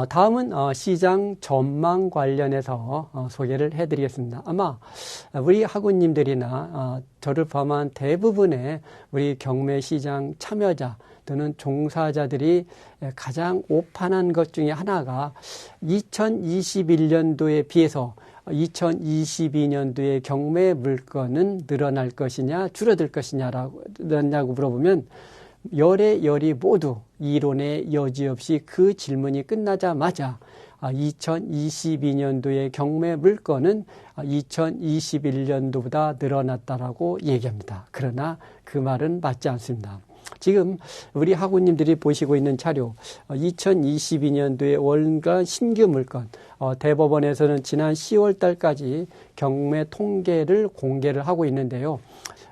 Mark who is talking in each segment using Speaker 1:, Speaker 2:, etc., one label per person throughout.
Speaker 1: 다음은 시장 전망 관련해서 소개를 해드리겠습니다. 아마 우리 학우님들이나 저를 포함한 대부분의 우리 경매시장 참여자 또는 종사자들이 가장 오판한 것 중에 하나가 2021년도에 비해서 2022년도에 경매 물건은 늘어날 것이냐 줄어들 것이냐라고 물어보면 열의 모두 이론의 여지 없이 그 질문이 끝나자마자 2022년도의 경매 물건은 2021년도보다 늘어났다라고 얘기합니다. 그러나 그 말은 맞지 않습니다. 지금 우리 학우님들이 보시고 있는 자료 2022년도의 월간 신규 물건 대법원에서는 지난 10월 달까지 경매 통계를 공개를 하고 있는데요.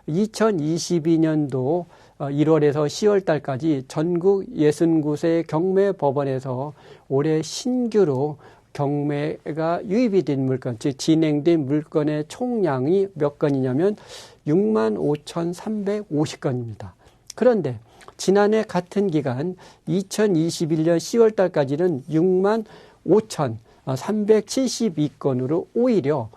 Speaker 1: 2022년도 1월에서 10월 달까지 전국 69세 경매 법원에서 올해 신규로 경매가 유입이 된 물건, 즉 진행된 물건의 총량이 몇 건이냐면 65,350건입니다. 그런데 지난해 같은 기간 2021년 10월 달까지는 65,372건으로 오히려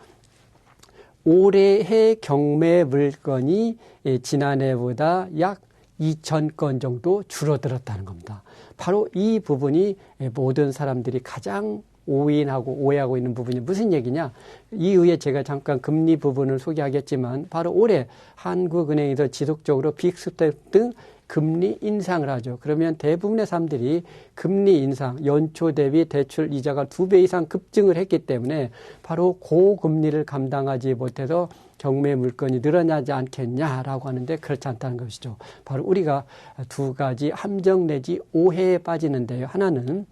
Speaker 1: 올해의 경매 물건이 지난해보다 약 2,000건 정도 줄어들었다는 겁니다. 바로 이 부분이 모든 사람들이 가장 오해하고 있는 부분이 무슨 얘기냐? 이후에 제가 잠깐 금리 부분을 소개하겠지만 바로 올해 한국은행에서 지속적으로 빅스텝 등 금리 인상을 하죠. 그러면 대부분의 사람들이 금리 인상, 연초 대비 대출 이자가 2배 이상 급증을 했기 때문에 바로 고금리를 감당하지 못해서 경매 물건이 늘어나지 않겠냐라고 하는데 그렇지 않다는 것이죠. 바로 우리가 두 가지 함정 내지 오해에 빠지는데요. 하나는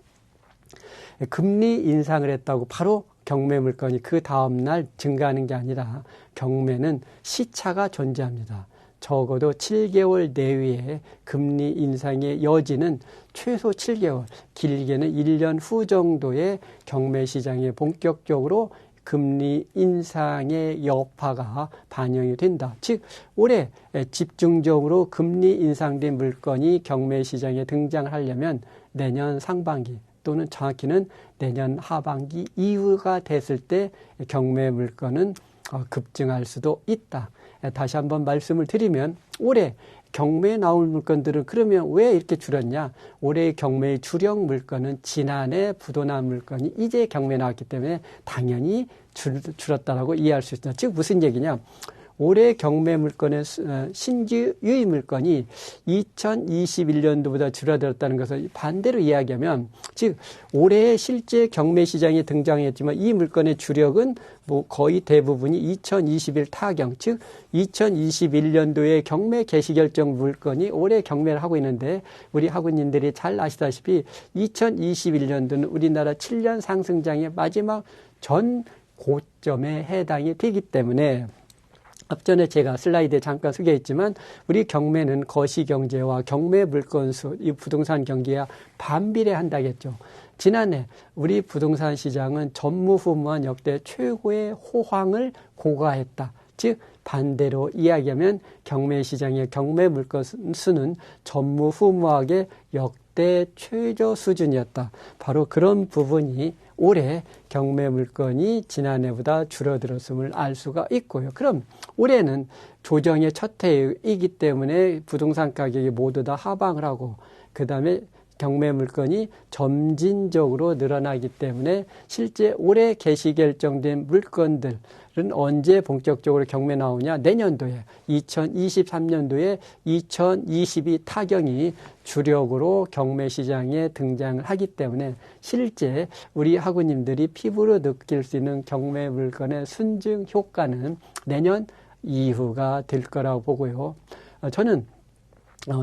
Speaker 1: 금리 인상을 했다고 바로 경매 물건이 그 다음날 증가하는 게 아니라 경매는 시차가 존재합니다. 적어도 7개월 내외에 금리 인상의 여지는 최소 7개월, 길게는 1년 후 정도의 경매 시장에 본격적으로 금리 인상의 여파가 반영이 된다. 즉 올해 집중적으로 금리 인상된 물건이 경매 시장에 등장을 하려면 내년 상반기 또는 정확히는 내년 하반기 이후가 됐을 때 경매 물건은 급증할 수도 있다. 다시 한번 말씀을 드리면 올해 경매에 나올 물건들은 그러면 왜 이렇게 줄었냐? 올해 경매의 주력 물건은 지난해 부도난 물건이 이제 경매에 나왔기 때문에 당연히 줄었다라고 이해할 수 있다. 즉 무슨 얘기냐? 올해 경매 물건의 신규 유입 물건이 2021년도보다 줄어들었다는 것을 반대로 이야기하면 즉 올해 실제 경매 시장에 등장했지만 이 물건의 주력은 거의 대부분이 2021 타경 즉 2021년도에 경매 개시 결정 물건이 올해 경매를 하고 있는데 우리 학우님들이 잘 아시다시피 2021년도는 우리나라 7년 상승장의 마지막 전 고점에 해당이 되기 때문에 앞전에 제가 슬라이드에 잠깐 소개했지만 우리 경매는 거시경제와 경매 물건수, 이 부동산 경기와 반비례한다겠죠. 지난해 우리 부동산 시장은 전무후무한 역대 최고의 호황을 고가했다. 즉 반대로 이야기하면 경매 시장의 경매 물건 수는 전무후무하게 역대 최저 수준이었다. 바로 그런 부분이 올해 경매 물건이 지난해보다 줄어들었음을 알 수가 있고요. 그럼 올해는 조정의 첫 해이기 때문에 부동산 가격이 모두 다 하방을 하고 그 다음에 경매 물건이 점진적으로 늘어나기 때문에 실제 올해 개시 결정된 물건들은 언제 본격적으로 경매 나오냐? 내년도에 2023년도에 2022 타경이 주력으로 경매 시장에 등장을 하기 때문에 실제 우리 학우님들이 피부로 느낄 수 있는 경매 물건의 순증 효과는 내년 이후가 될 거라고 보고요. 저는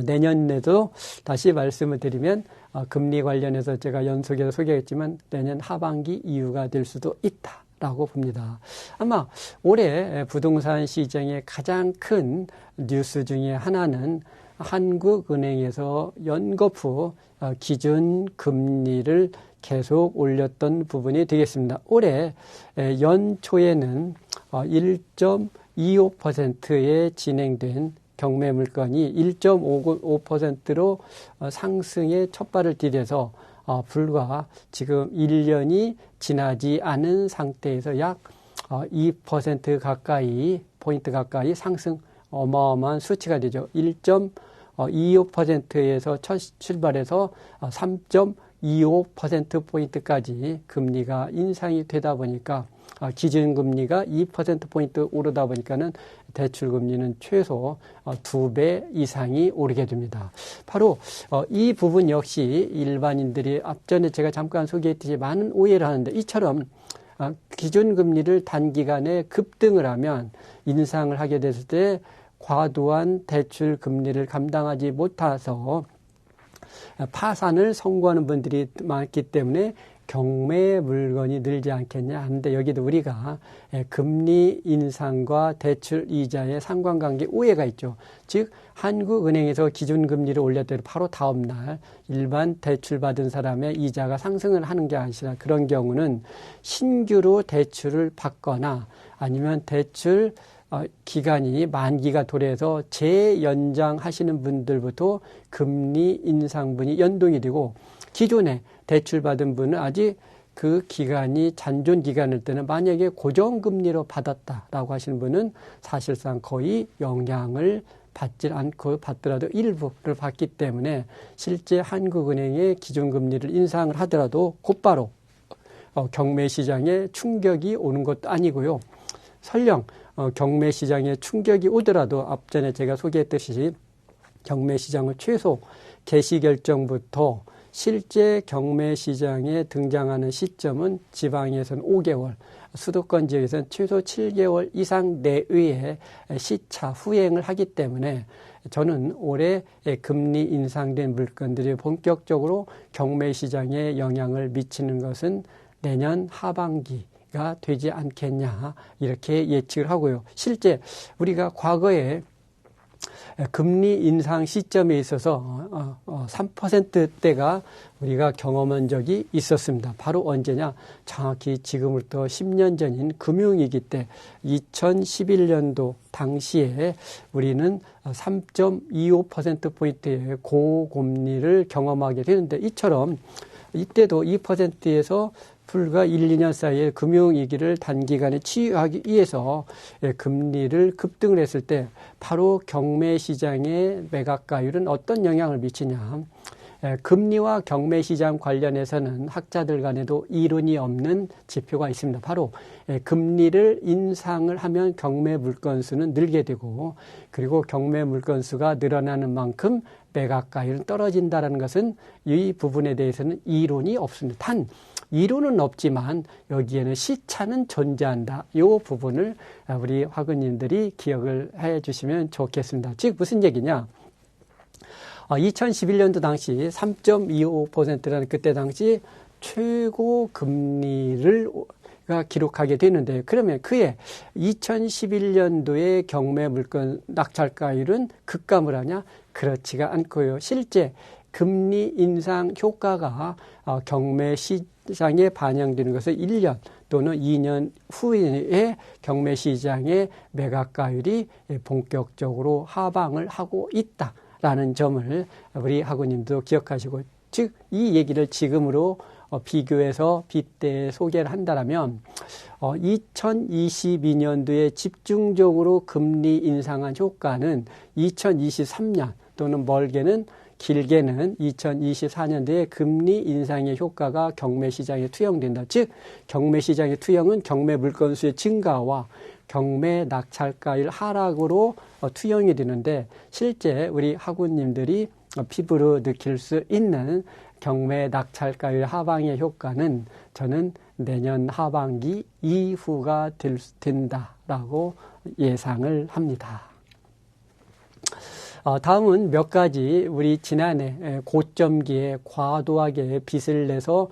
Speaker 1: 내년에도 다시 말씀을 드리면 금리 관련해서 제가 연속해서 소개했지만 내년 하반기 이후가 될 수도 있다라고 봅니다. 아마 올해 부동산 시장의 가장 큰 뉴스 중에 하나는 한국은행에서 연거푸 기준 금리를 계속 올렸던 부분이 되겠습니다. 올해 연초에는 1.25%에 진행된 경매 물건이 1.55%로 상승의 첫 발을 디뎌서 불과 지금 1년이 지나지 않은 상태에서 약 2% 가까이, 포인트 가까이 상승, 어마어마한 수치가 되죠. 1.25%에서 첫 출발해서 3.25%포인트까지 금리가 인상이 되다 보니까 기준금리가 2%포인트 오르다 보니까는 대출금리는 최소 2배 이상이 오르게 됩니다. 바로 이 부분 역시 일반인들이 앞전에 제가 잠깐 소개했듯이 많은 오해를 하는데 이처럼 기준금리를 단기간에 급등을 하면 인상을 하게 됐을 때 과도한 대출금리를 감당하지 못해서 파산을 선고하는 분들이 많기 때문에 경매 물건이 늘지 않겠냐 하는데 여기도 우리가 금리 인상과 대출 이자의 상관관계 오해가 있죠. 즉 한국은행에서 기준금리를 올렸더니 바로 다음 날 일반 대출 받은 사람의 이자가 상승을 하는 게 아니라 그런 경우는 신규로 대출을 받거나 아니면 대출 기간이 만기가 도래해서 재연장하시는 분들부터 금리 인상분이 연동이 되고 기존에 대출받은 분은 아직 그 기간이 잔존 기간일 때는 만약에 고정금리로 받았다라고 하시는 분은 사실상 거의 영향을 받지 않고 받더라도 일부를 받기 때문에 실제 한국은행의 기준금리를 인상을 하더라도 곧바로 경매 시장에 충격이 오는 것도 아니고요. 설령 경매 시장에 충격이 오더라도 앞전에 제가 소개했듯이 경매 시장을 최소 개시 결정부터 실제 경매 시장에 등장하는 시점은 지방에서는 5개월, 수도권 지역에서는 최소 7개월 이상 내외에 시차 후행을 하기 때문에 저는 올해 금리 인상된 물건들이 본격적으로 경매 시장에 영향을 미치는 것은 내년 하반기가 되지 않겠냐 이렇게 예측을 하고요. 실제 우리가 과거에 금리 인상 시점에 있어서 3%대가 우리가 경험한 적이 있었습니다. 바로 언제냐? 정확히 지금부터 10년 전인 금융위기 때 2011년도 당시에 우리는 3.25%포인트의 고금리를 경험하게 되는데 이처럼 이때도 2%에서 불과 1, 2년 사이에 금융위기를 단기간에 치유하기 위해서 금리를 급등을 했을 때 바로 경매 시장의 매각가율은 어떤 영향을 미치냐. 금리와 경매 시장 관련해서는 학자들 간에도 이론이 없는 지표가 있습니다. 바로 금리를 인상을 하면 경매 물건수는 늘게 되고 그리고 경매 물건수가 늘어나는 만큼 매각가율은 떨어진다는 것은 이 부분에 대해서는 이론이 없습니다. 단 이론은 없지만 여기에는 시차는 존재한다. 이 부분을 우리 화근님들이 기억을 해 주시면 좋겠습니다. 즉 무슨 얘기냐. 2011년도 당시 3.25%라는 그때 당시 최고 금리를 기록하게 되는데 그러면 그해 2011년도의 경매 물건 낙찰가율은 급감을 하냐? 그렇지가 않고요. 실제 금리 인상 효과가 경매 시장에 반영되는 것은 1년 또는 2년 후에 경매 시장의 매각가율이 본격적으로 하방을 하고 있다라는 점을 우리 학우님도 기억하시고 즉 이 얘기를 지금으로 비교해서 빗대 소개를 한다면 2022년도에 집중적으로 금리 인상한 효과는 2023년 또는 멀게는 길게는 2024년도에 금리 인상의 효과가 경매 시장에 투영된다. 즉 경매 시장의 투영은 경매 물건수의 증가와 경매 낙찰가율 하락으로 투영이 되는데 실제 우리 학우님들이 피부로 느낄 수 있는 경매 낙찰가율 하방의 효과는 저는 내년 하반기 이후가 된다라고 예상을 합니다. 다음은 몇 가지 우리 지난해 고점기에 과도하게 빚을 내서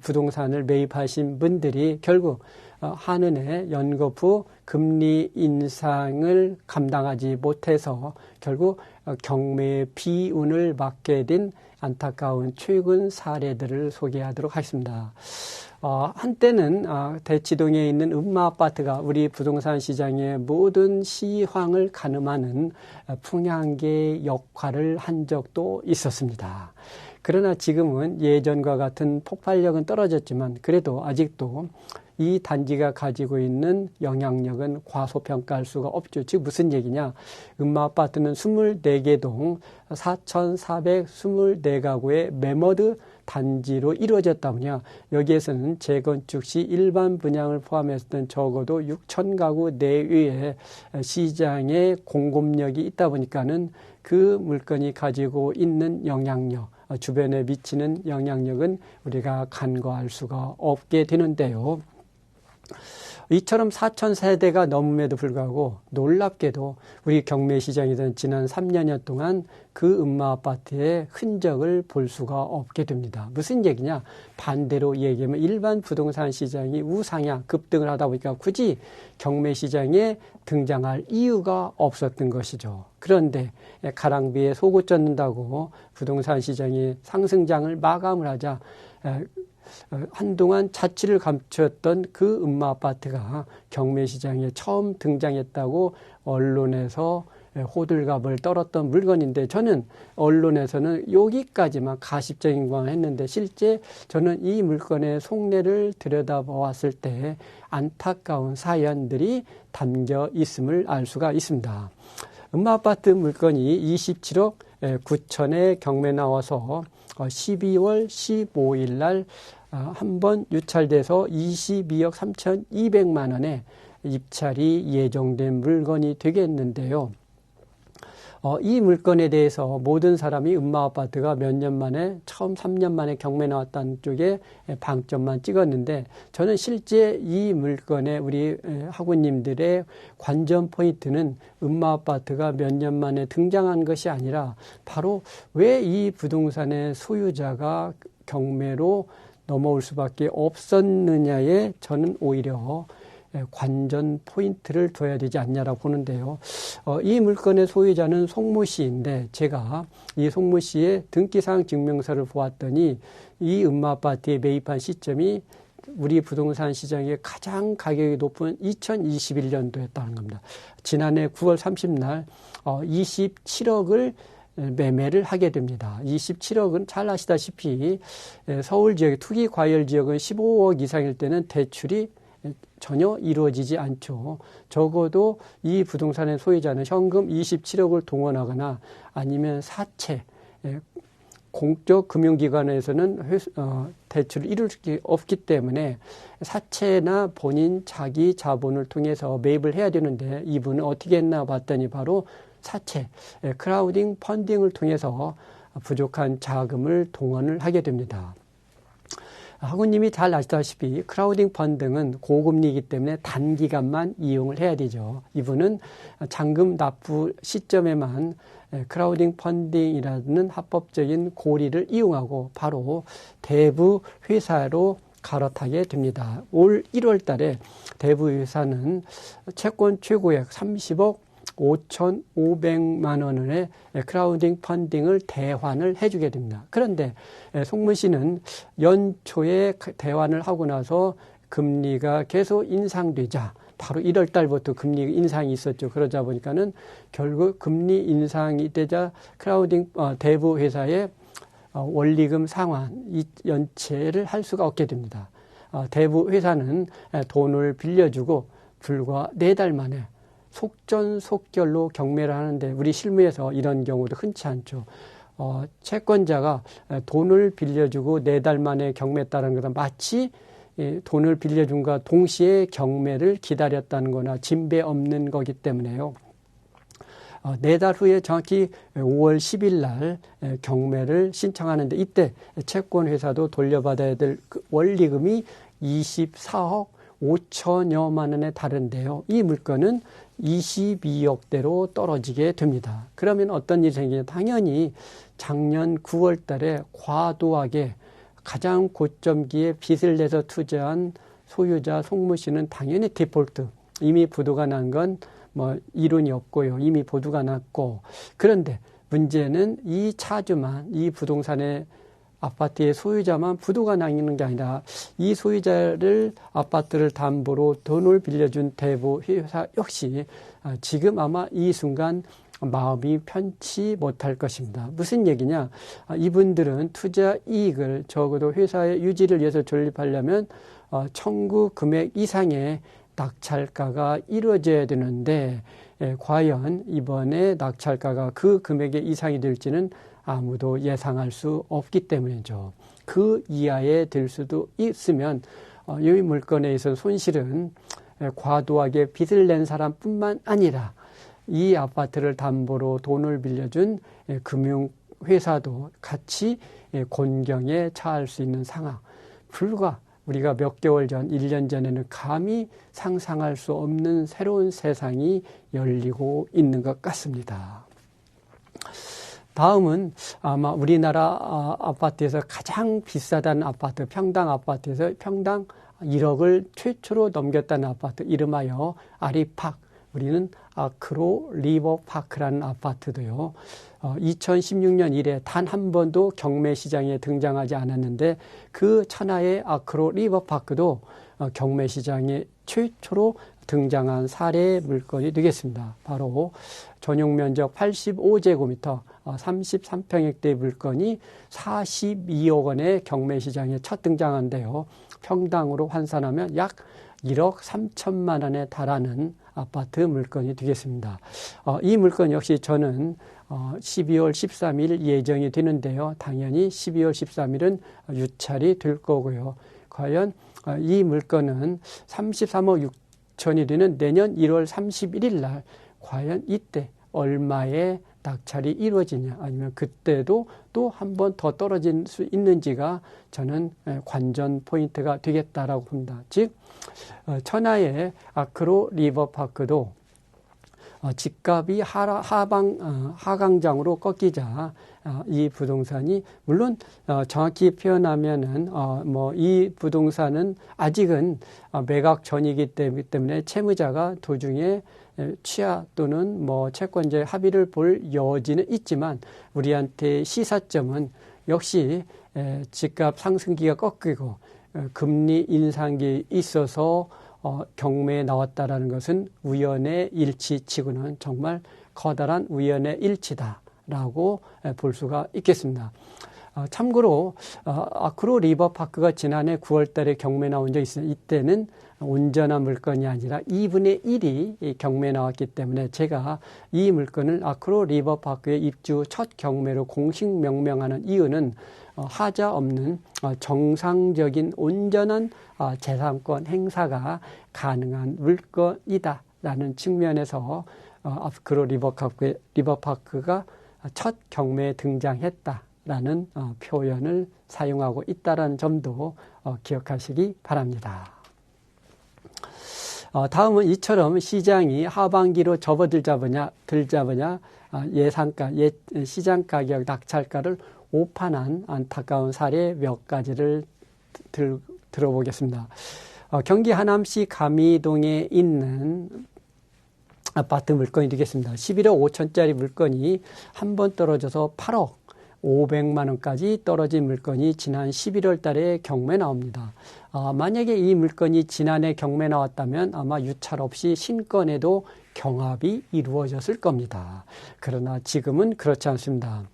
Speaker 1: 부동산을 매입하신 분들이 결국 한은의 연거푸 금리 인상을 감당하지 못해서 결국 경매 비운을 맞게 된 안타까운 최근 사례들을 소개하도록 하겠습니다. 한때는 대치동에 있는 음마아파트가 우리 부동산 시장의 모든 시황을 가늠하는 풍향계 역할을 한 적도 있었습니다. 그러나 지금은 예전과 같은 폭발력은 떨어졌지만 그래도 아직도 이 단지가 가지고 있는 영향력은 과소평가할 수가 없죠. 즉 무슨 얘기냐. 음마아파트는 24개 동 4,424가구의 매머드 단지로 이루어졌다 보냐. 여기에서는 재건축 시 일반 분양을 포함했던 적어도 6,000가구 내외의 시장의 공급력이 있다 보니까는 그 물건이 가지고 있는 영향력, 주변에 미치는 영향력은 우리가 간과할 수가 없게 되는데요. 이처럼 4,000세대가 넘음에도 불구하고 놀랍게도 우리 경매시장에서는 지난 3년여 동안 그 음마아파트의 흔적을 볼 수가 없게 됩니다. 무슨 얘기냐? 반대로 얘기하면 일반 부동산 시장이 우상향, 급등을 하다 보니까 굳이 경매시장에 등장할 이유가 없었던 것이죠. 그런데 가랑비에 속옷 젖는다고 부동산 시장이 상승장을 마감을 하자 한동안 자취를 감췄던 그 음마아파트가 경매시장에 처음 등장했다고 언론에서 호들갑을 떨었던 물건인데 저는 언론에서는 여기까지만 가십적인 걸 했는데 실제 저는 이 물건의 속내를 들여다보았을 때 안타까운 사연들이 담겨 있음을 알 수가 있습니다. 음마아파트 물건이 27억 9천에 경매 나와서 12월 15일 날 한 번 유찰돼서 22억 3,200만 원에 입찰이 예정된 물건이 되겠는데요. 이 물건에 대해서 모든 사람이 음마아파트가 몇 년 만에 처음 3년 만에 경매 나왔다는 쪽에 방점만 찍었는데 저는 실제 이 물건에 우리 학우님들의 관전 포인트는 음마아파트가 몇 년 만에 등장한 것이 아니라 바로 왜 이 부동산의 소유자가 경매로 넘어올 수밖에 없었느냐에 저는 오히려 관전 포인트를 둬야 되지 않냐라고 보는데요. 이 물건의 소유자는 송모 씨인데 제가 이 송모 씨의 등기사항 증명서를 보았더니 이 음마아파트에 매입한 시점이 우리 부동산 시장의 가장 가격이 높은 2021년도였다는 겁니다. 지난해 9월 30날 27억을 매매를 하게 됩니다. 27억은 잘 아시다시피 서울 지역, 투기 과열 지역은 15억 이상일 때는 대출이 전혀 이루어지지 않죠. 적어도 이 부동산의 소유자는 현금 27억을 동원하거나 아니면 사채, 공적 금융기관에서는 대출을 이룰 수 없기 때문에 사채나 본인 자기 자본을 통해서 매입을 해야 되는데 이분은 어떻게 했나 봤더니 바로 사채, 크라우딩 펀딩을 통해서 부족한 자금을 동원을 하게 됩니다. 학우님이 잘 아시다시피 크라우딩 펀딩은 고금리이기 때문에 단기간만 이용을 해야 되죠. 이분은 잔금 납부 시점에만 크라우딩 펀딩이라는 합법적인 고리를 이용하고 바로 대부 회사로 갈아타게 됩니다. 올 1월 달에 대부 회사는 채권 최고액 30억 5,500만 원의 크라우딩 펀딩을 대환을 해주게 됩니다. 그런데 송문 씨는 연초에 대환을 하고 나서 금리가 계속 인상되자 바로 1월 달부터 금리 인상이 있었죠. 그러자 보니까는 결국 금리 인상이 되자 크라우딩 대부 회사의 원리금 상환 연체를 할 수가 없게 됩니다. 대부 회사는 돈을 빌려주고 불과 4달 만에 속전속결로 경매를 하는데 우리 실무에서 이런 경우도 흔치 않죠. 채권자가 돈을 빌려주고 4달 만에 경매했다는 것은 마치 돈을 빌려준과 동시에 경매를 기다렸다는 거나 진배 없는 거기 때문에요. 4달 후에 정확히 5월 10일 날 경매를 신청하는데 이때 채권회사도 돌려받아야 될 원리금이 24억 5천여만 원에 다른데요. 이 물건은 22억대로 떨어지게 됩니다. 그러면 어떤 일이 생기냐? 당연히 작년 9월 달에 과도하게 가장 고점기에 빚을 내서 투자한 소유자 송모 씨는 당연히 디폴트, 이미 부도가 난 건 이론이 없고요. 이미 보도가 났고. 그런데 문제는 이 차주만, 이 부동산의 아파트의 소유자만 부도가 나는 게 아니라 이 소유자를 아파트를 담보로 돈을 빌려준 대부 회사 역시 지금 아마 이 순간 마음이 편치 못할 것입니다. 무슨 얘기냐? 이분들은 투자 이익을 적어도 회사의 유지를 위해서 존립하려면 청구 금액 이상의 낙찰가가 이루어져야 되는데 과연 이번에 낙찰가가 그 금액의 이상이 될지는 아무도 예상할 수 없기 때문이죠. 그 이하에 될 수도 있으면 이 물건에 있어서 손실은 과도하게 빚을 낸 사람뿐만 아니라 이 아파트를 담보로 돈을 빌려준 금융회사도 같이 곤경에 처할 수 있는 상황. 불과 우리가 몇 개월 전, 1년 전에는 감히 상상할 수 없는 새로운 세상이 열리고 있는 것 같습니다. 다음은 아마 우리나라 아파트에서 가장 비싸다는 아파트, 평당 아파트에서 평당 1억을 최초로 넘겼다는 아파트, 이름하여 아리팍, 우리는 아크로 리버파크라는 아파트도요. 2016년 이래 단 한 번도 경매 시장에 등장하지 않았는데 그 천하의 아크로 리버파크도 경매 시장에 최초로 등장한 사례 물건이 되겠습니다. 바로 전용 면적 85제곱미터 33평액대의 물건이 42억 원의 경매 시장에 첫 등장한데요. 평당으로 환산하면 약 1억 3천만 원에 달하는 아파트 물건이 되겠습니다. 이 물건 역시 저는 12월 13일 예정이 되는데요. 당연히 12월 13일은 유찰이 될 거고요. 과연 이 물건은 33억 6천이 되는 내년 1월 31일 날 과연 이때 얼마의 낙찰이 이루어지냐, 아니면 그때도 또 한 번 더 떨어질 수 있는지가 저는 관전 포인트가 되겠다라고 봅니다. 즉 천하의 아크로 리버파크도 집값이 하강장으로 꺾이자 이 부동산이 물론 정확히 표현하면은 이 부동산은 아직은 매각 전이기 때문에 채무자가 도중에 취하 또는 채권자의 합의를 볼 여지는 있지만 우리한테 시사점은 역시 집값 상승기가 꺾이고 금리 인상기 있어서 경매에 나왔다라는 것은 우연의 일치치고는 정말 커다란 우연의 일치다라고 볼 수가 있겠습니다. 참고로 아크로 리버파크가 지난해 9월 달에 경매 나온 적이 있어요. 이때는 온전한 물건이 아니라 2분의 1이 경매에 나왔기 때문에 제가 이 물건을 아크로 리버파크의 입주 첫 경매로 공식 명명하는 이유는 하자 없는 정상적인 온전한 재산권 행사가 가능한 물건이다라는 측면에서 아크로 리버파크가 첫 경매에 등장했다라는 표현을 사용하고 있다는 점도 기억하시기 바랍니다. 다음은 이처럼 시장이 하반기로 접어들자보냐 예상가, 시장 가격 낙찰가를 오판한 안타까운 사례 몇 가지를 들어보겠습니다. 경기 하남시 가미동에 있는 아파트 물건이 되겠습니다. 11억 5천짜리 물건이 한 번 떨어져서 8억 500만 원까지 떨어진 물건이 지난 11월 달에 경매 나옵니다. 만약에 이 물건이 지난해 경매 나왔다면 아마 유찰 없이 신건에도 경합이 이루어졌을 겁니다. 그러나 지금은 그렇지 않습니다.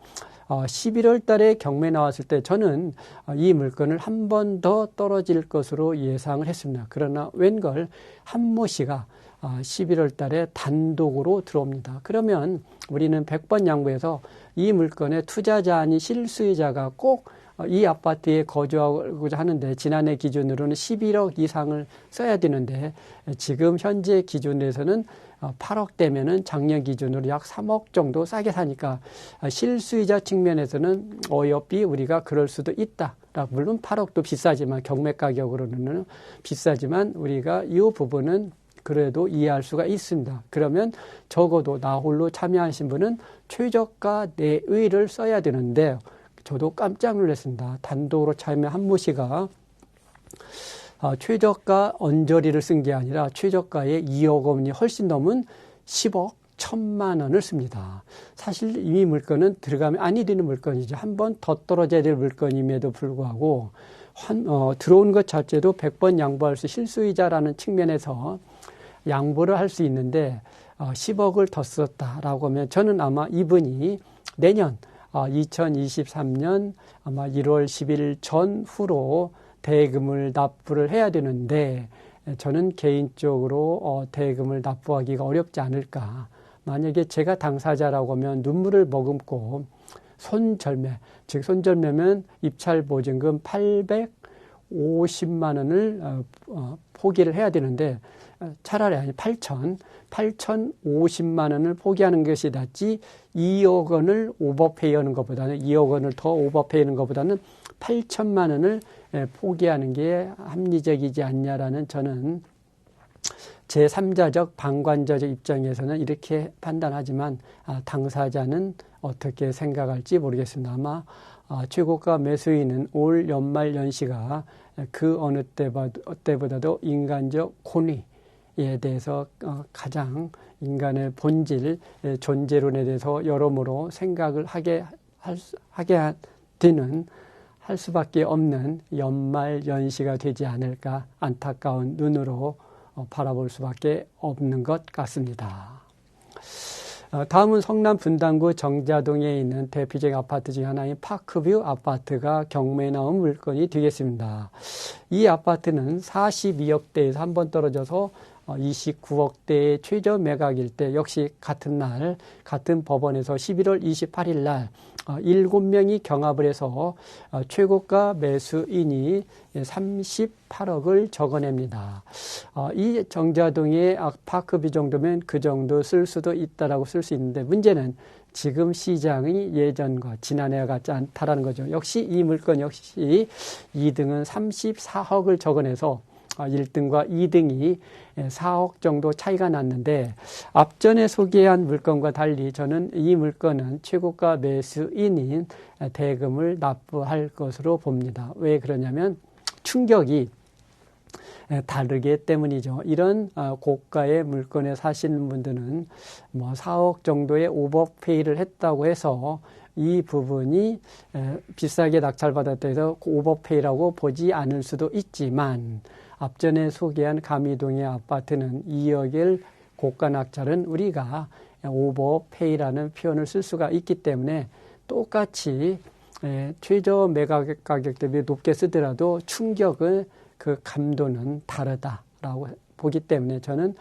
Speaker 1: 11월 달에 경매 나왔을 때 저는 이 물건을 한 번 더 떨어질 것으로 예상을 했습니다. 그러나 웬걸 한모 씨가 11월 달에 단독으로 들어옵니다. 그러면 우리는 100번 양보해서 이 물건에 투자자 아닌 실수요자가 꼭 이 아파트에 거주하고자 하는데 지난해 기준으로는 11억 이상을 써야 되는데 지금 현재 기준에서는 8억 되면은 작년 기준으로 약 3억 정도 싸게 사니까 실수요자 측면에서는 어여삐 우리가 그럴 수도 있다. 물론 8억도 비싸지만 경매 가격으로는 비싸지만 우리가 이 부분은 그래도 이해할 수가 있습니다. 그러면 적어도 나 홀로 참여하신 분은 최저가 내외를 써야 되는데 저도 깜짝 놀랐습니다. 단독으로 참여한 한모 씨가 최저가 언저리를 쓴 게 아니라 최저가의 2억 원이 훨씬 넘은 10억 1천만 원을 씁니다. 사실 이 물건은 들어가면 아니 되는 물건이죠. 한 번 더 떨어져야 될 물건임에도 불구하고 들어온 것 자체도 100번 양보할 수 실수이자라는 측면에서 양보를 할 수 있는데 10억을 더 썼다라고 하면 저는 아마 이분이 내년 2023년 아마 1월 10일 전후로 대금을 납부를 해야 되는데 저는 개인적으로 대금을 납부하기가 어렵지 않을까. 만약에 제가 당사자라고 하면 눈물을 머금고 손절매, 즉 손절매면 입찰보증금 850만 원을 포기를 해야 되는데 차라리 8,050만 원을 포기하는 것이 낫지 2억 원을 오버페이하는 것보다는 2억 원을 더 오버페이하는 것보다는 8천만 원을 포기하는 게 합리적이지 않냐라는 저는 제3자적 방관자적 입장에서는 이렇게 판단하지만 당사자는 어떻게 생각할지 모르겠습니다. 아마 최고가 매수인은 올 연말 연시가 그 어느 때보다도 인간적 권위에 대해서 가장 인간의 본질, 존재론에 대해서 여러모로 생각을 하게 되는 할 수밖에 없는 연말 연시가 되지 않을까 안타까운 눈으로 바라볼 수밖에 없는 것 같습니다. 다음은 성남 분당구 정자동에 있는 대표적인 아파트 중 하나인 파크뷰 아파트가 경매에 나온 물건이 되겠습니다. 이 아파트는 42억대에서 한 번 떨어져서 29억대의 최저 매각일 때 역시 같은 날 같은 법원에서 11월 28일 날 7명이 경합을 해서 최고가 매수인이 38억을 적어냅니다. 이 정자동의 파크뷰 정도면 그 정도 쓸 수도 있다라고 쓸 수 있는데 문제는 지금 시장이 예전과 지난해와 같지 않다라는 거죠. 역시 이 물건 역시 2등은 34억을 적어내서 1등과 2등이 4억 정도 차이가 났는데 앞전에 소개한 물건과 달리 저는 이 물건은 최고가 매수인인 대금을 납부할 것으로 봅니다. 왜 그러냐면 충격이 다르기 때문이죠. 이런 고가의 물건에 사시는 분들은 뭐 4억 정도의 오버페이를 했다고 해서 이 부분이 비싸게 낙찰받았다 해서 오버페이라고 보지 않을 수도 있지만 앞전에 소개한 감이동의 아파트는 2억일 고가 낙찰은 우리가 오버페이라는 표현을 쓸 수가 있기 때문에 똑같이 최저 매각 가격 대비 높게 쓰더라도 충격은 그 감도는 다르다라고 보기 때문에 저는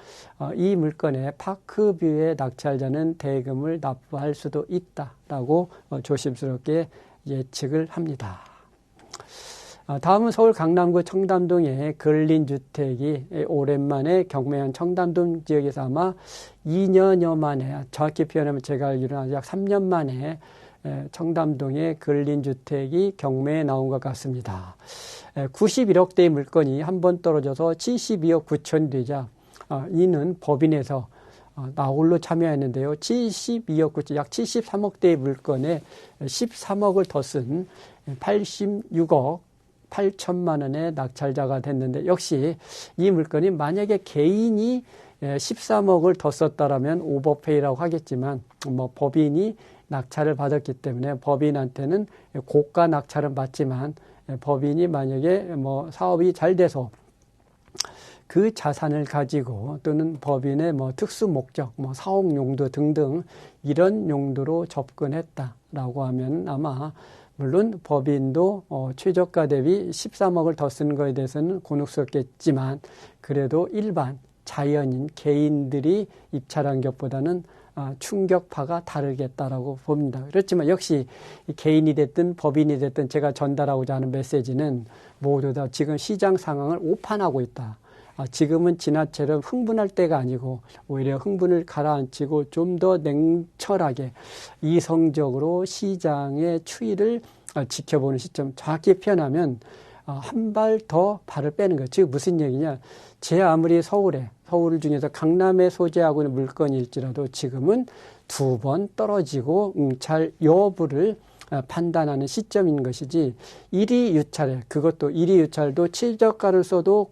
Speaker 1: 이 물건의 파크뷰의 낙찰자는 대금을 납부할 수도 있다라고 조심스럽게 예측을 합니다. 다음은 서울 강남구 청담동의 근린주택이 오랜만에 경매한 청담동 지역에서 아마 2년여 만에 정확히 표현하면 제가 알기로는 약 3년 만에 청담동의 근린주택이 경매에 나온 것 같습니다. 91억대의 물건이 한 번 떨어져서 72억 9천 되자 이는 법인에서 나홀로 참여했는데요. 72억 9천 약 73억대의 물건에 13억을 더 쓴 86억 8천만 원의 낙찰자가 됐는데 역시 이 물건이 만약에 개인이 13억을 더 썼다라면 오버페이라고 하겠지만 뭐 법인이 낙찰을 받았기 때문에 법인한테는 고가 낙찰은 받지만 법인이 만약에 뭐 사업이 잘 돼서 그 자산을 가지고 또는 법인의 뭐 특수 목적, 뭐 사업 용도 등등 이런 용도로 접근했다라고 하면 아마 물론 법인도 최저가 대비 13억을 더 쓰는 거에 대해서는 곤혹스럽겠지만 그래도 일반 자연인 개인들이 입찰한 것보다는 충격파가 다르겠다라고 봅니다. 그렇지만 역시 개인이 됐든 법인이 됐든 제가 전달하고자 하는 메시지는 모두 다 지금 시장 상황을 오판하고 있다. 지금은 지나처럼 흥분할 때가 아니고 오히려 흥분을 가라앉히고 좀 더 냉철하게 이성적으로 시장의 추이를 지켜보는 시점. 정확히 표현하면 한 발 더 발을 빼는 거예요. 즉 무슨 얘기냐. 제 아무리 서울 중에서 강남에 소재하고 있는 물건일지라도 지금은 2번 떨어지고 응찰 여부를 판단하는 시점인 것이지 1위 유찰에 그것도 1위 유찰도 최저가를 써도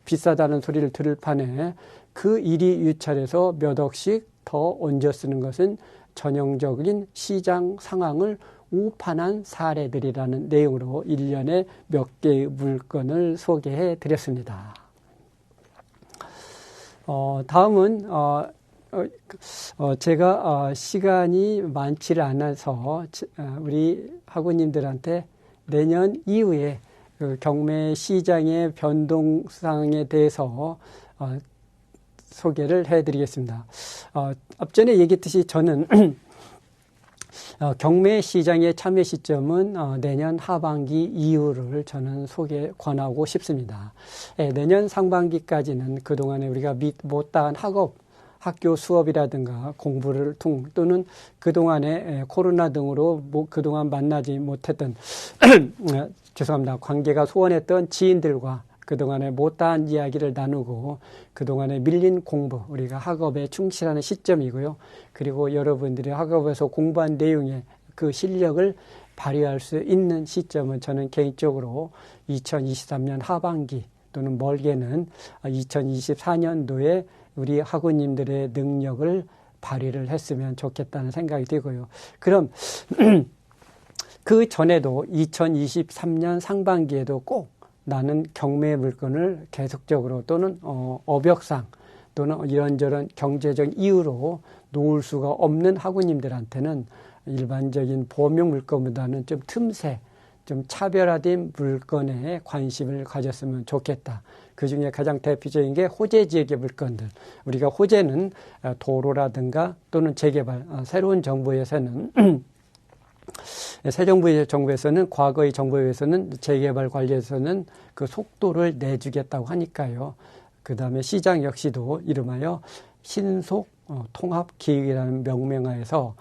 Speaker 1: 비싸다는 소리를 들을 판에 그 1위 유찰에서 몇 억씩 더 얹어 쓰는 것은 전형적인 시장 상황을 오판한 사례들이라는 내용으로 일련의 몇 개의 물건을 소개해 드렸습니다. 다음은 제가 시간이 많지를 않아서 우리 학우님들한테 내년 이후에 그 경매 시장의 변동상에 대해서 소개를 해드리겠습니다. 앞전에 얘기했듯이 저는 경매 시장의 참여 시점은 내년 하반기 이후를 저는 권하고 싶습니다. 내년 상반기까지는 그동안에 우리가 못다한 학교 수업이라든가 공부를 또는 그동안에 코로나 등으로 그동안 만나지 못했던 죄송합니다. 관계가 소원했던 지인들과 그동안에 못다한 이야기를 나누고 그동안에 밀린 공부, 우리가 학업에 충실하는 시점이고요. 그리고 여러분들이 학업에서 공부한 내용의 그 실력을 발휘할 수 있는 시점은 저는 개인적으로 2023년 하반기 또는 멀게는 2024년도에 우리 학우님들의 능력을 발휘를 했으면 좋겠다는 생각이 들고요. 그럼 그 전에도 2023년 상반기에도 꼭 나는 경매 물건을 계속적으로 또는 업역상 또는 이런저런 경제적 이유로 놓을 수가 없는 학우님들한테는 일반적인 보험용 물건보다는 좀 틈새, 좀 차별화된 물건에 관심을 가졌으면 좋겠다. 그 중에 가장 대표적인 게 호재 지역의 물건들. 우리가 호재는 도로라든가 또는 재개발, 새로운 정부에서는 새 정부에서는 과거의 정부에서는 재개발 관리에서는 그 속도를 내주겠다고 하니까요. 그 다음에 시장 역시도 이름하여 신속 통합기획이라는 명명하에서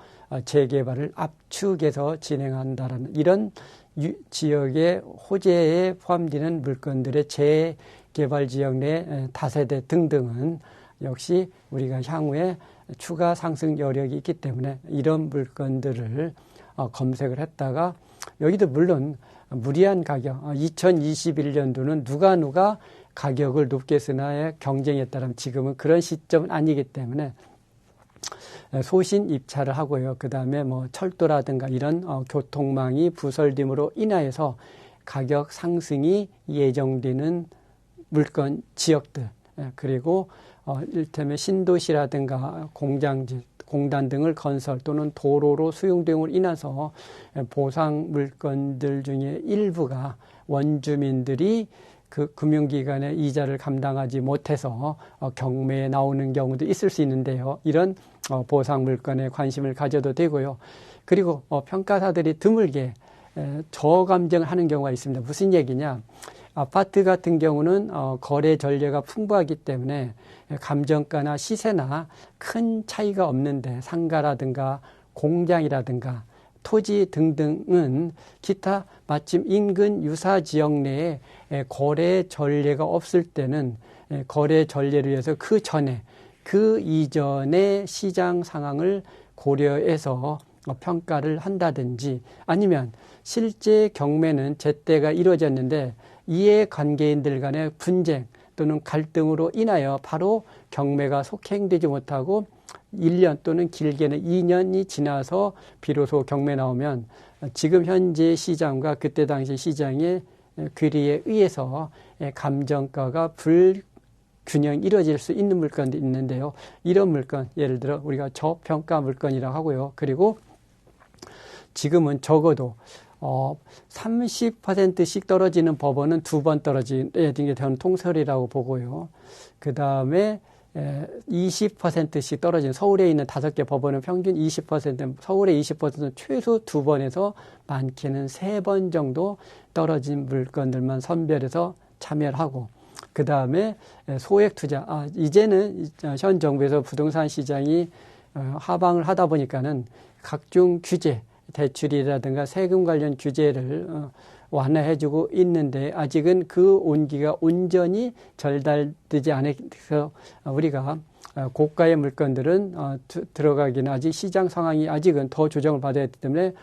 Speaker 1: 재개발을 압축해서 진행한다라는 이런 지역의 호재에 포함되는 물건들의 재개발 지역 내 다세대 등등은 역시 우리가 향후에 추가 상승 여력이 있기 때문에 이런 물건들을 검색을 했다가 여기도 물론 무리한 가격 2021년도는 누가 가격을 높게 쓰나의 경쟁했다면 지금은 그런 시점은 아니기 때문에 소신 입찰을 하고요. 그 다음에 뭐 철도라든가 이런 교통망이 부설됨으로 인하여서 가격 상승이 예정되는 물건 지역들 그리고 이를테면 신도시라든가 공단 등을 건설 또는 도로로 수용 등으로 인해서 보상 물건들 중에 일부가 원주민들이 그 금융기관의 이자를 감당하지 못해서 경매에 나오는 경우도 있을 수 있는데요. 이런 보상 물건에 관심을 가져도 되고요. 그리고 평가사들이 드물게 저감정을 하는 경우가 있습니다. 무슨 얘기냐? 아파트 같은 경우는 거래 전례가 풍부하기 때문에 감정가나 시세나 큰 차이가 없는데 상가라든가 공장이라든가 토지 등등은 기타 마침 인근 유사 지역 내에 거래 전례가 없을 때는 거래 전례를 위해서 그 이전의 시장 상황을 고려해서 평가를 한다든지 아니면 실제 경매는 제때가 이루어졌는데 이해관계인들 간의 분쟁 또는 갈등으로 인하여 바로 경매가 속행되지 못하고 1년 또는 길게는 2년이 지나서 비로소 경매 나오면 지금 현재 시장과 그때 당시 시장의 괴리에 의해서 감정가가 불균형이 이루어질 수 있는 물건도 있는데요. 이런 물건 예를 들어 우리가 저평가 물건이라고 하고요. 그리고 지금은 적어도 30%씩 떨어지는 법원은 2번 떨어지는 게 저는 통설이라고 보고요. 그 다음에 20%씩 떨어지는 서울에 있는 5개 법원은 평균 20%, 서울의 20%는 최소 2번에서 많게는 3번 정도 떨어진 물건들만 선별해서 참여를 하고 그 다음에 소액 투자. 이제는 현 정부에서 부동산 시장이 하방을 하다 보니까는 각종 규제, 대출이라든가 세금 관련 규제를 완화해주고 있는데 아직은 그 온기가 온전히 전달되지 않아서 우리가 고가의 물건들은 들어가기는 아직 시장 상황이 아직은 더 조정을 받아야 하기 때문에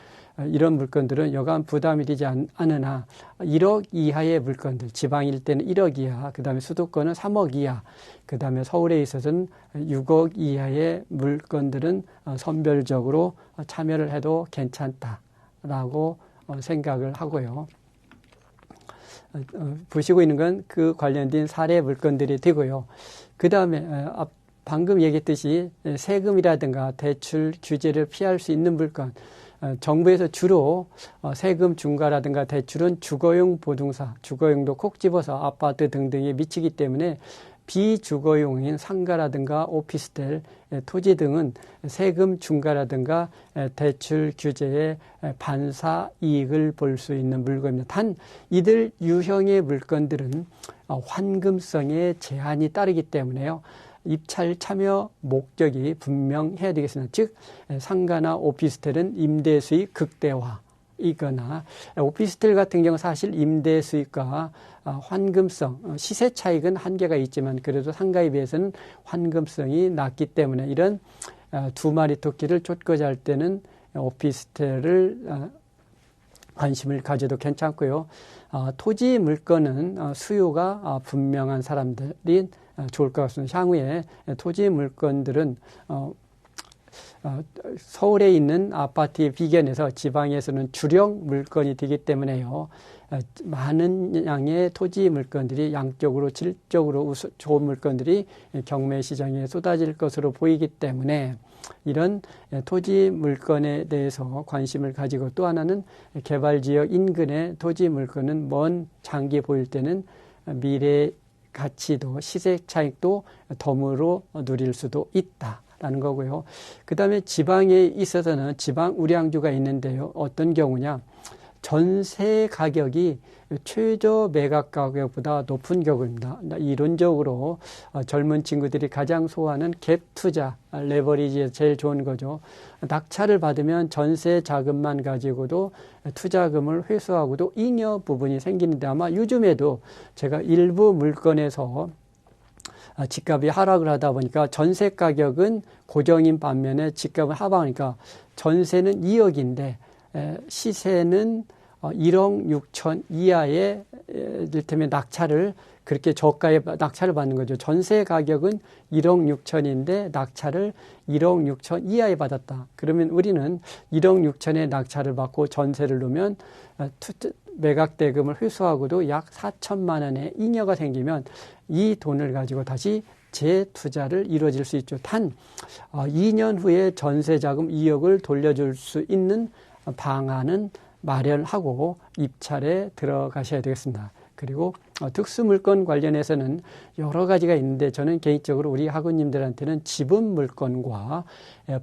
Speaker 1: 이런 물건들은 여간 부담이 되지 않으나 1억 이하의 물건들, 지방일 때는 1억 이하, 그 다음에 수도권은 3억 이하, 그 다음에 서울에 있어서는 6억 이하의 물건들은 선별적으로 참여를 해도 괜찮다라고 생각을 하고요. 보시고 있는 건 그 관련된 사례 물건들이 되고요. 그 다음에 방금 얘기했듯이 세금이라든가 대출 규제를 피할 수 있는 물건, 정부에서 주로 세금 중과라든가 대출은 주거용 보증사, 주거용도 콕 집어서 아파트 등등에 미치기 때문에 비주거용인 상가라든가 오피스텔, 토지 등은 세금 중과라든가 대출 규제의 반사 이익을 볼 수 있는 물건입니다. 단 이들 유형의 물건들은 환금성에 제한이 따르기 때문에요. 입찰 참여 목적이 분명해야 되겠습니다. 즉 상가나 오피스텔은 임대 수익 극대화이거나 오피스텔 같은 경우 사실 임대 수익과 환금성, 시세 차익은 한계가 있지만 그래도 상가에 비해서는 환금성이 낮기 때문에 이런 두 마리 토끼를 쫓고자 할 때는 오피스텔을 관심을 가져도 괜찮고요. 토지 물건은 수요가 분명한 사람들이 좋을 것 같습니다. 향후에 토지 물건들은 서울에 있는 아파트에 비견해서 지방에서는 주력 물건이 되기 때문에요. 많은 양의 토지 물건들이 양적으로 질적으로 좋은 물건들이 경매 시장에 쏟아질 것으로 보이기 때문에 이런 토지 물건에 대해서 관심을 가지고 또 하나는 개발지역 인근의 토지 물건은 먼 장기에 보일 때는 미래 가치도 시세 차익도 덤으로 누릴 수도 있다라는 거고요. 그 다음에 지방에 있어서는 지방 우량주가 있는데요. 어떤 경우냐. 전세 가격이 최저 매각 가격보다 높은 경우입니다. 이론적으로 젊은 친구들이 가장 소화하는 갭 투자, 레버리지에 제일 좋은 거죠. 낙찰을 받으면 전세 자금만 가지고도 투자금을 회수하고도 잉여 부분이 생기는데 아마 요즘에도 제가 일부 물건에서 집값이 하락을 하다 보니까 전세 가격은 고정인 반면에 집값은 하방하니까 전세는 2억인데 시세는 1억 6천 이하의 이를테면 낙찰을 그렇게 저가에 낙찰을 받는 거죠. 전세 가격은 1억 6천인데 낙찰을 1억 6천 이하에 받았다. 그러면 우리는 1억 6천에 낙찰을 받고 전세를 놓으면 매각 대금을 회수하고도 약 4천만 원의 잉여가 생기면 이 돈을 가지고 다시 재투자를 이루어질 수 있죠. 단 2년 후에 전세자금 2억을 돌려줄 수 있는 방안은 마련하고 입찰에 들어가셔야 되겠습니다. 그리고 특수물건 관련해서는 여러 가지가 있는데 저는 개인적으로 우리 학우님들한테는 지분물건과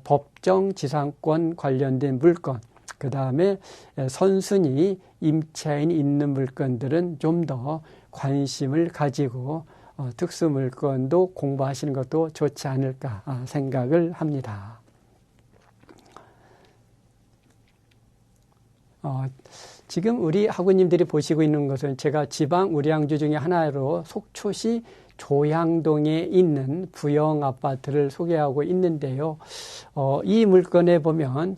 Speaker 1: 법정지상권 관련된 물건, 그 다음에 선순위 임차인이 있는 물건들은 좀 더 관심을 가지고 특수물건도 공부하시는 것도 좋지 않을까 생각을 합니다. 지금 우리 학우님들이 보시고 있는 것은 제가 지방 우량주 중에 하나로 속초시 조향동에 있는 부영 아파트를 소개하고 있는데요. 이 물건에 보면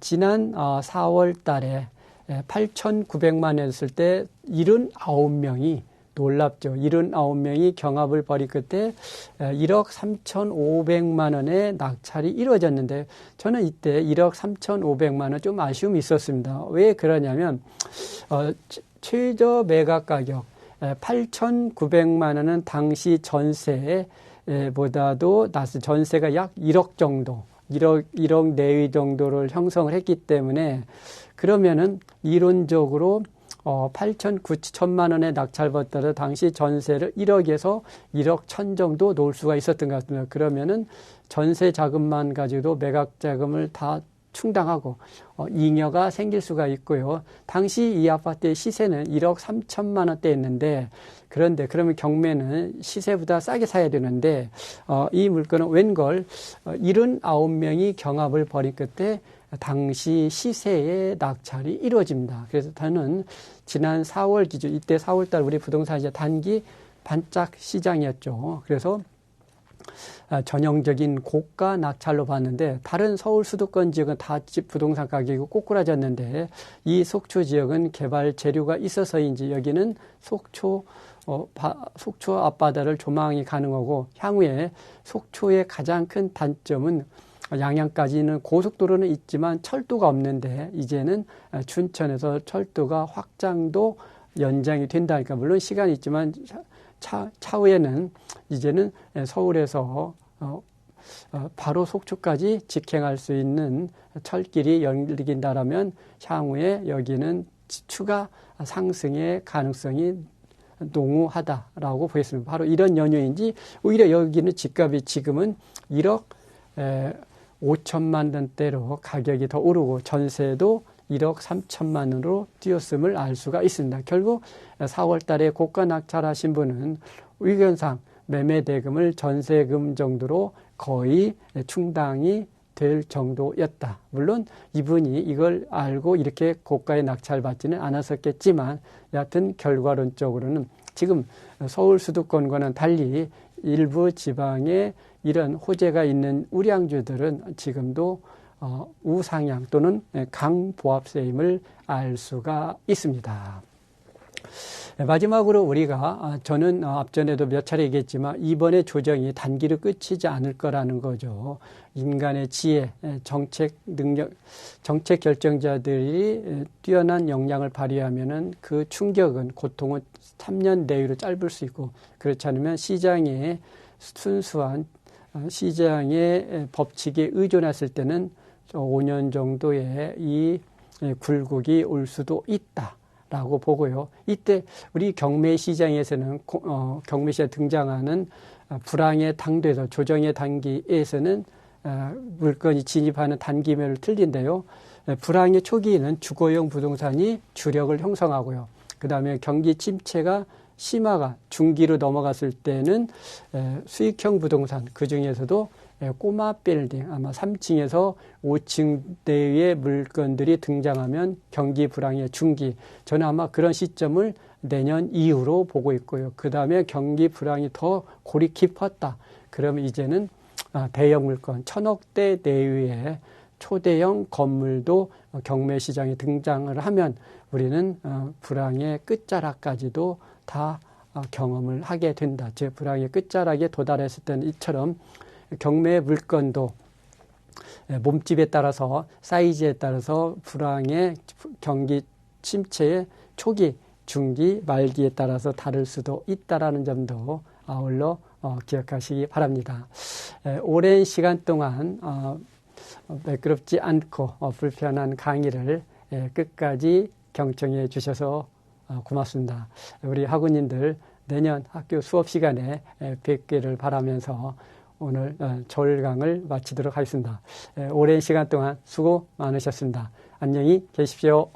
Speaker 1: 지난 4월 달에 8,900만 원했을 때 79명이 놀랍죠. 79명이 경합을 벌인 끝에 1억 3,500만 원의 낙찰이 이루어졌는데 저는 이때 1억 3,500만 원 좀 아쉬움이 있었습니다. 왜 그러냐면 최저 매각 가격 8,900만 원은 당시 전세보다도 낮은 전세가 약 1억 정도 1억 내외 정도를 형성을 했기 때문에 그러면은 이론적으로 8,9천만 원의 낙찰받더라도 당시 전세를 1억에서 1억 1천 정도 놓을 수가 있었던 것 같습니다. 그러면은 전세 자금만 가지고도 매각 자금을 다 충당하고 잉여가 생길 수가 있고요. 당시 이 아파트의 시세는 1억 3천만 원대였는데 그런데 그러면 경매는 시세보다 싸게 사야 되는데 이 물건은 웬걸 79명이 경합을 벌인 끝에 당시 시세의 낙찰이 이루어집니다. 그래서 저는 지난 4월 기준, 이때 4월달 우리 부동산 이제 단기 반짝 시장이었죠. 그래서 전형적인 고가 낙찰로 봤는데 다른 서울 수도권 지역은 다 부동산 가격이 꼬꾸라졌는데 이 속초 지역은 개발 재료가 있어서인지 여기는 속초 앞바다를 조망이 가능하고 향후에 속초의 가장 큰 단점은 양양까지는 고속도로는 있지만 철도가 없는데 이제는 춘천에서 철도가 확장도 연장이 된다니까 물론 시간이 있지만 차후에는 이제는 서울에서 바로 속초까지 직행할 수 있는 철길이 열린다라면 향후에 여기는 추가 상승의 가능성이 농후하다라고 보겠습니다. 바로 이런 연유인지 오히려 여기는 집값이 지금은 1억 5천만 원대로 가격이 더 오르고 전세도 1억 3천만 원으로 뛰었음을 알 수가 있습니다. 결국 4월 달에 고가 낙찰하신 분은 의견상 매매 대금을 전세금 정도로 거의 충당이 될 정도였다. 물론 이분이 이걸 알고 이렇게 고가에 낙찰받지는 않았었겠지만 여하튼 결과론적으로는 지금 서울 수도권과는 달리 일부 지방에 이런 호재가 있는 우량주들은 지금도 우상향 또는 강보합세임을 알 수가 있습니다. 마지막으로 우리가 저는 앞전에도 몇 차례 얘기했지만 이번에 조정이 단기로 끝이지 않을 거라는 거죠. 인간의 지혜, 정책 능력, 정책 결정자들이 뛰어난 역량을 발휘하면은 그 충격은 고통은 3년 내외로 짧을 수 있고 그렇지 않으면 시장의 순수한 시장의 법칙에 의존했을 때는 5년 정도의 이 굴곡이 올 수도 있다라고 보고요. 이때 우리 경매 시장에서는 경매 시장에 등장하는 불황의 당대에서 조정의 단기에서는 물건이 진입하는 단기매를 틀린데요. 불황의 초기에는 주거용 부동산이 주력을 형성하고요. 그 다음에 경기 침체가 심화가 중기로 넘어갔을 때는 수익형 부동산, 그 중에서도 꼬마 빌딩, 아마 3층에서 5층대의 물건들이 등장하면 경기 불황의 중기. 저는 아마 그런 시점을 내년 이후로 보고 있고요. 그 다음에 경기 불황이 더 골이 깊었다. 그러면 이제는 대형 물건, 1,000억대 내외의 초대형 건물도 경매 시장에 등장을 하면 우리는 불황의 끝자락까지도 다 경험을 하게 된다. 즉 불황의 끝자락에 도달했을 때는 이처럼 경매 물건도 몸집에 따라서 사이즈에 따라서 불황의 경기 침체의 초기, 중기, 말기에 따라서 다를 수도 있다라는 점도 아울러 기억하시기 바랍니다. 오랜 시간 동안 매끄럽지 않고 불편한 강의를 끝까지 경청해 주셔서 고맙습니다. 우리 학우님들 내년 학교 수업 시간에 뵙기를 바라면서 오늘 절강을 마치도록 하겠습니다. 오랜 시간 동안 수고 많으셨습니다. 안녕히 계십시오.